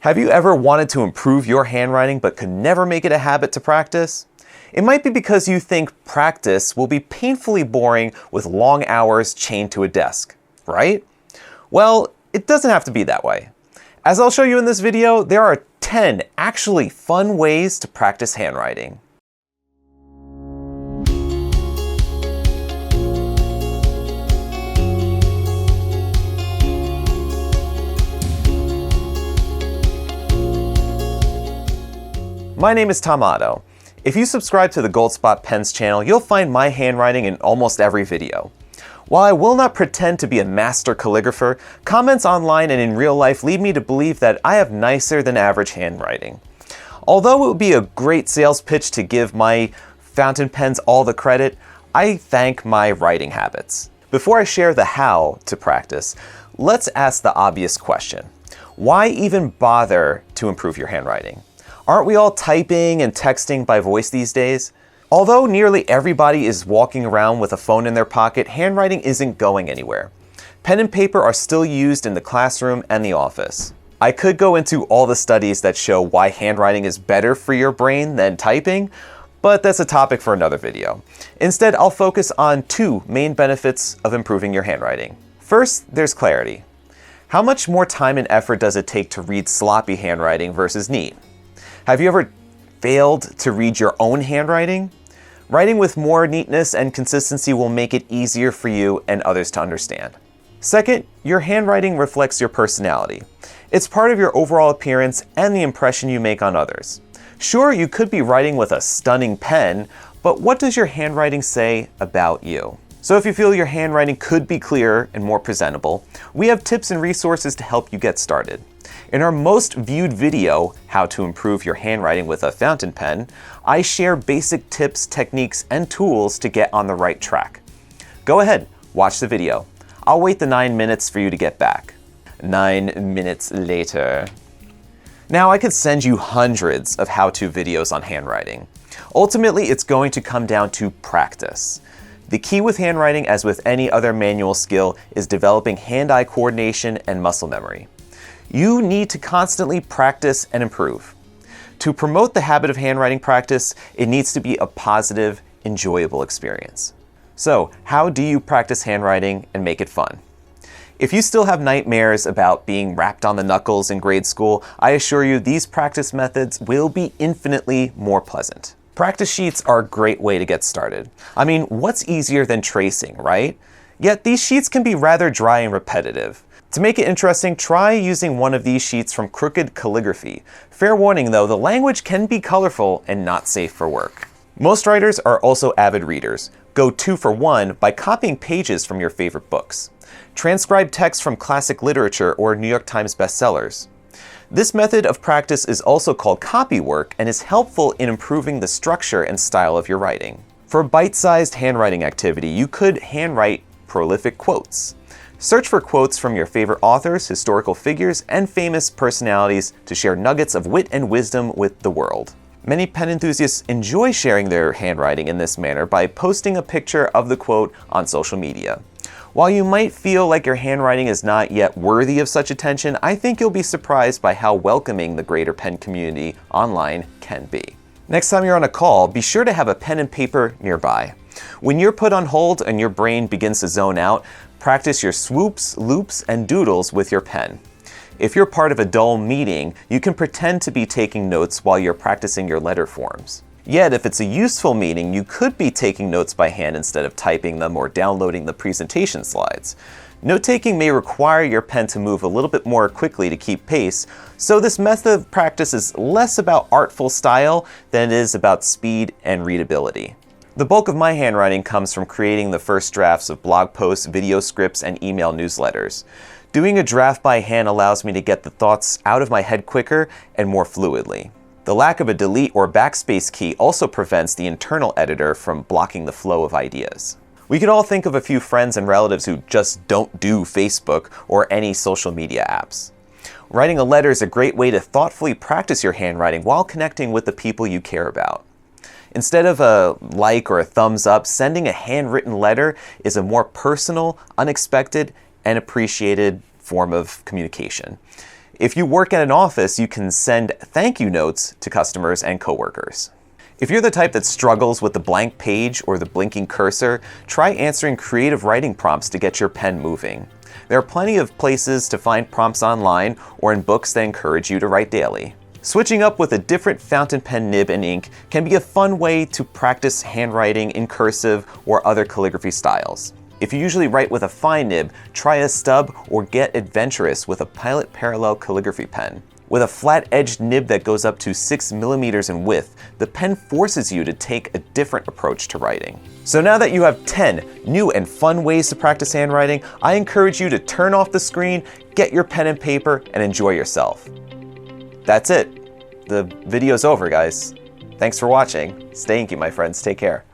Have you ever wanted to improve your handwriting but could never make it a habit to practice? It might be because you think practice will be painfully boring with long hours chained to a desk, right? Well, it doesn't have to be that way. As I'll show you in this video, there are 10 actually fun ways to practice handwriting. My name is Tamato. If you subscribe to the Goldspot Pens channel, you'll find my handwriting in almost every video. While I will not pretend to be a master calligrapher, comments online and in real life lead me to believe that I have nicer than average handwriting. Although it would be a great sales pitch to give my fountain pens all the credit, I thank my writing habits. Before I share the how to practice, let's ask the obvious question. Why even bother to improve your handwriting? Aren't we all typing and texting by voice these days? Although nearly everybody is walking around with a phone in their pocket, handwriting isn't going anywhere. Pen and paper are still used in the classroom and the office. I could go into all the studies that show why handwriting is better for your brain than typing, but that's a topic for another video. Instead, I'll focus on two main benefits of improving your handwriting. First, there's clarity. How much more time and effort does it take to read sloppy handwriting versus neat? Have you ever failed to read your own handwriting? Writing with more neatness and consistency will make it easier for you and others to understand. Second, your handwriting reflects your personality. It's part of your overall appearance and the impression you make on others. Sure, you could be writing with a stunning pen, but what does your handwriting say about you? So if you feel your handwriting could be clearer and more presentable, we have tips and resources to help you get started. In our most viewed video, How to Improve Your Handwriting with a Fountain Pen, I share basic tips, techniques, and tools to get on the right track. Go ahead, watch the video. I'll wait the 9 minutes for you to get back. 9 minutes later. Now, I could send you hundreds of how-to videos on handwriting. Ultimately, it's going to come down to practice. The key with handwriting, as with any other manual skill, is developing hand-eye coordination and muscle memory. You need to constantly practice and improve. To promote the habit of handwriting practice, it needs to be a positive, enjoyable experience. So, how do you practice handwriting and make it fun? If you still have nightmares about being rapped on the knuckles in grade school, I assure you these practice methods will be infinitely more pleasant. Practice sheets are a great way to get started. I mean, what's easier than tracing, right? Yet these sheets can be rather dry and repetitive. To make it interesting, try using one of these sheets from Crooked Calligraphy. Fair warning though, the language can be colorful and not safe for work. Most writers are also avid readers. Go 2 for 1 by copying pages from your favorite books. Transcribe text from classic literature or New York Times bestsellers. This method of practice is also called copy work and is helpful in improving the structure and style of your writing. For a bite-sized handwriting activity, you could handwrite prolific quotes. Search for quotes from your favorite authors, historical figures, and famous personalities to share nuggets of wit and wisdom with the world. Many pen enthusiasts enjoy sharing their handwriting in this manner by posting a picture of the quote on social media. While you might feel like your handwriting is not yet worthy of such attention, I think you'll be surprised by how welcoming the greater pen community online can be. Next time you're on a call, be sure to have a pen and paper nearby. When you're put on hold and your brain begins to zone out, practice your swoops, loops, and doodles with your pen. If you're part of a dull meeting, you can pretend to be taking notes while you're practicing your letter forms. Yet, if it's a useful meeting, you could be taking notes by hand instead of typing them or downloading the presentation slides. Note-taking may require your pen to move a little bit more quickly to keep pace, so this method of practice is less about artful style than it is about speed and readability. The bulk of my handwriting comes from creating the first drafts of blog posts, video scripts, and email newsletters. Doing a draft by hand allows me to get the thoughts out of my head quicker and more fluidly. The lack of a delete or backspace key also prevents the internal editor from blocking the flow of ideas. We could all think of a few friends and relatives who just don't do Facebook or any social media apps. Writing a letter is a great way to thoughtfully practice your handwriting while connecting with the people you care about. Instead of a like or a thumbs up, sending a handwritten letter is a more personal, unexpected, and appreciated form of communication. If you work at an office, you can send thank you notes to customers and coworkers. If you're the type that struggles with the blank page or the blinking cursor, try answering creative writing prompts to get your pen moving. There are plenty of places to find prompts online or in books that encourage you to write daily. Switching up with a different fountain pen nib and ink can be a fun way to practice handwriting in cursive or other calligraphy styles. If you usually write with a fine nib, try a stub or get adventurous with a Pilot Parallel calligraphy pen. With a flat-edged nib that goes up to 6 millimeters in width, the pen forces you to take a different approach to writing. So now that you have 10 new and fun ways to practice handwriting, I encourage you to turn off the screen, get your pen and paper, and enjoy yourself. That's it. The video's over, guys. Thanks for watching. Stay inky, my friends. Take care.